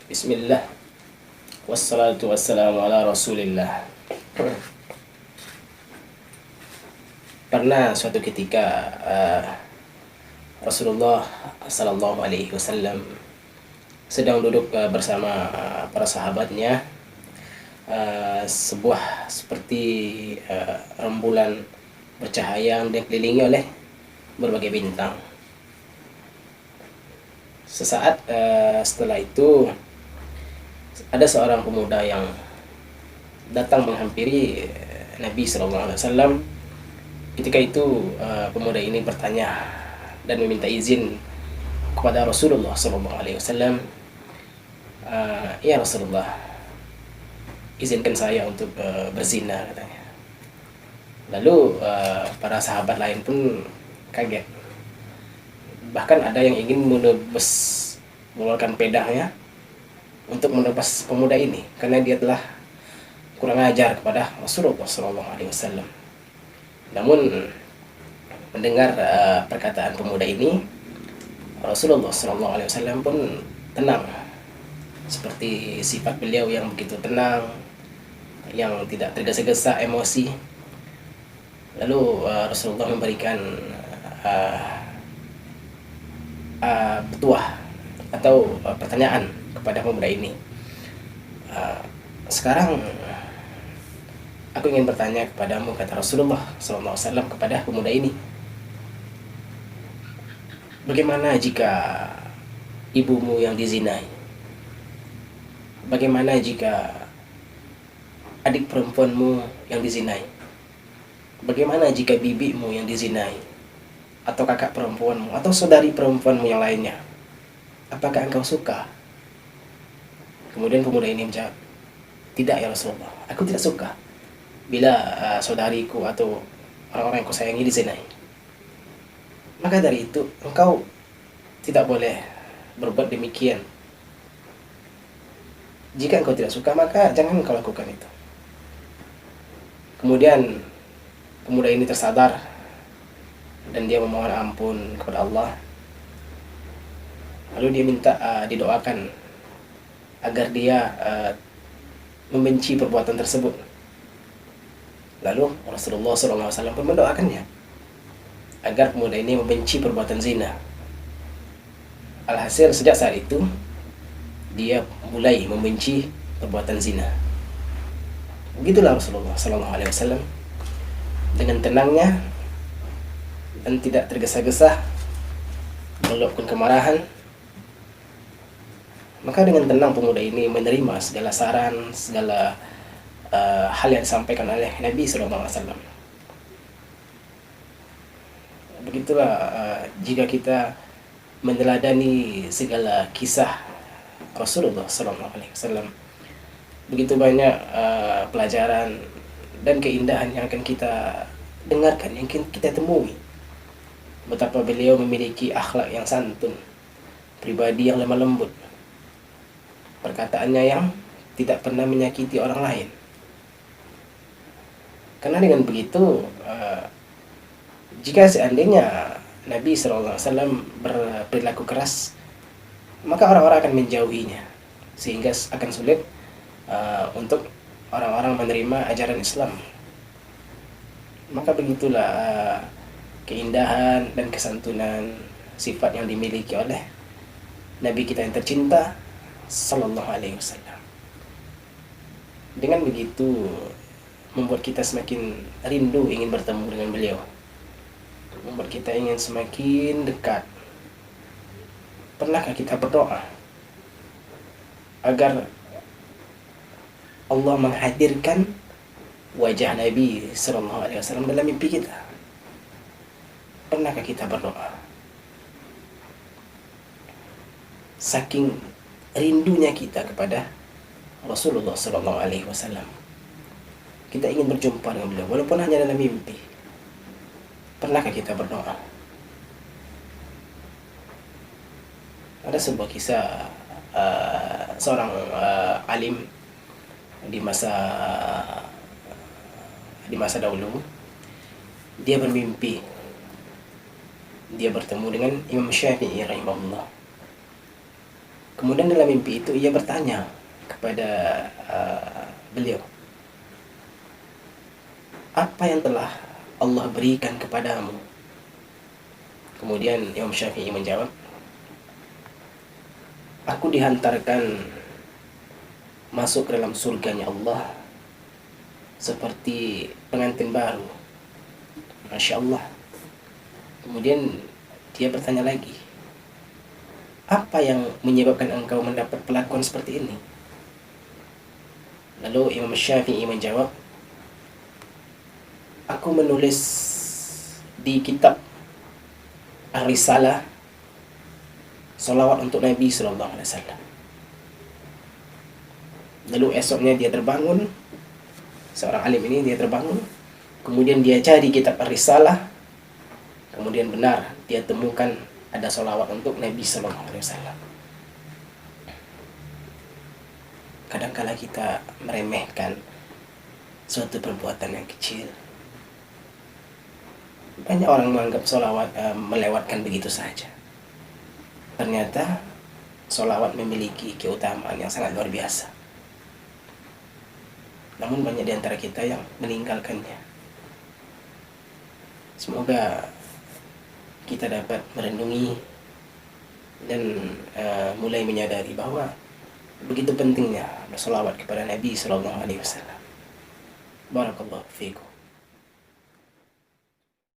Bismillah, wassalatu wassalamu ala rasulillah. Pernah suatu ketika Rasulullah Sallallahu Alaihi Wasallam sedang duduk bersama para sahabatnya. Sebuah seperti rembulan bercahaya yang dikelilingi oleh berbagai bintang. Sesaat setelah itu ada seorang pemuda yang datang menghampiri Nabi Sallallahu Alaihi Wasallam. Ketika itu pemuda ini bertanya dan meminta izin kepada Rasulullah Sallallahu Alaihi Wasallam. Ya Rasulullah, izinkan saya untuk berzina, katanya. Lalu para sahabat lain pun kaget. Bahkan ada yang ingin mengeluarkan pedangnya untuk menebas pemuda ini karena dia telah kurang ajar kepada Rasulullah SAW. Namun mendengar perkataan pemuda ini, Rasulullah SAW pun tenang, seperti sifat beliau yang begitu tenang, yang tidak tergesa-gesa emosi. Lalu Rasulullah memberikan petuah atau pertanyaan kepada pemuda ini. Sekarang aku ingin bertanya kepadamu, kata Rasulullah SAW kepada pemuda ini. Bagaimana jika ibumu yang dizinai? Bagaimana jika adik perempuanmu yang dizinai? Bagaimana jika bibimu yang dizinai? Atau kakak perempuanmu? Atau saudari perempuanmu yang lainnya? Apakah engkau suka? Kemudian pemuda ini menjawab, tidak ya Rasulullah, aku tidak suka bila saudariku atau orang-orang yang aku sayangi dizinai. Maka dari itu engkau tidak boleh berbuat demikian. Jika engkau tidak suka, maka jangan engkau lakukan itu. Kemudian pemuda ini tersadar dan dia memohon ampun kepada Allah. Lalu dia minta didoakan agar dia membenci perbuatan tersebut. Lalu Rasulullah SAW pun mendoakannya agar pemuda ini membenci perbuatan zina. Alhasil sejak saat itu dia mulai membenci perbuatan zina. Begitulah Rasulullah SAW dengan tenangnya dan tidak tergesa-gesa meluapkan kemarahan. Maka dengan tenang pemuda ini menerima segala saran, segala hal yang disampaikan oleh Nabi SAW. Begitulah jika kita meneladani segala kisah Rasulullah SAW, begitu banyak pelajaran dan keindahan yang akan kita dengarkan, yang kita temui. Betapa beliau memiliki akhlak yang santun, pribadi yang lemah lembut, perkataannya yang tidak pernah menyakiti orang lain. Karena dengan begitu, jika seandainya Nabi SAW berperilaku keras, maka orang-orang akan menjauhinya, sehingga akan sulit untuk orang-orang menerima ajaran Islam. Maka begitulah keindahan dan kesantunan sifat yang dimiliki oleh Nabi kita yang tercinta Sallallahu Alaihi Wasallam. Dengan begitu membuat kita semakin rindu ingin bertemu dengan beliau, membuat kita ingin semakin dekat. Pernahkah kita berdoa agar Allah menghadirkan wajah Nabi Sallallahu Alaihi Wasallam dalam mimpi kita? Pernahkah kita berdoa? Saking rindunya kita kepada Rasulullah Sallallahu Alaihi Wasallam, kita ingin berjumpa dengan beliau walaupun hanya dalam mimpi. Pernahkah kita berdoa? Ada sebuah kisah seorang alim di masa dahulu. Dia bermimpi dia bertemu dengan Imam Syafi'i rahimahullah. Kemudian dalam mimpi itu ia bertanya kepada beliau, apa yang telah Allah berikan kepadamu? Kemudian Imam Syafi'i menjawab, aku dihantarkan masuk ke dalam surganya Allah seperti pengantin baru. Masya Allah. Kemudian dia bertanya lagi, apa yang menyebabkan engkau mendapat perlakuan seperti ini? Lalu Imam Syafi'i menjawab, aku menulis di kitab Ar-Risalah salawat untuk Nabi Sallallahu Alaihi Wasallam. Lalu esoknya dia terbangun, seorang alim ini dia terbangun, kemudian dia cari kitab Ar-Risalah, kemudian benar dia temukan ada salawat untuk Nabi Sallallahu Alaihi Wasallam. Kadangkala kita meremehkan suatu perbuatan yang kecil. Banyak orang menganggap salawat melewatkan begitu saja. Ternyata salawat memiliki keutamaan yang sangat luar biasa. Namun banyak di antara kita yang meninggalkannya. Semoga kita dapat merenungi dan mulai menyadari bahwa begitu pentingnya bersalawat kepada Nabi Sallallahu Alaihi Wasallam. Barakallahu fiikum.